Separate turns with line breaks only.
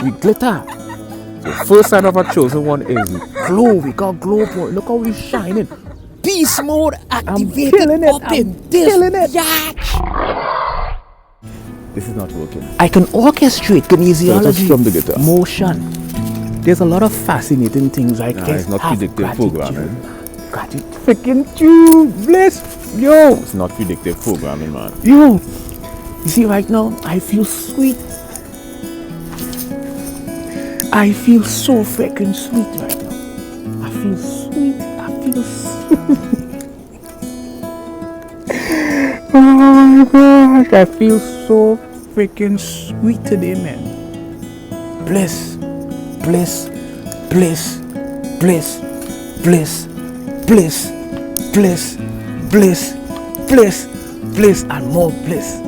we glitter. The first sign of a chosen one is glow. We got glow point. Look how we shining.
Beast mode activated.
killing it. I'm killing it.
Yacht.
This is not working.
I can orchestrate kinesiology,
strum the guitar.
motion. There's a lot of fascinating things I can
it's not predictive programming.
Gratitude. Freaking you, bliss. Yo.
It's not predictive programming, man.
Yo. You see right now, I feel sweet. I feel so freaking sweet right now. I feel sweet. I feel sweet. Oh my gosh. I feel so freaking sweet today, man. Bliss. Bliss. Bliss. Bliss. Bliss. Bliss. Bliss. Bliss. Bliss. Bliss. And more bliss.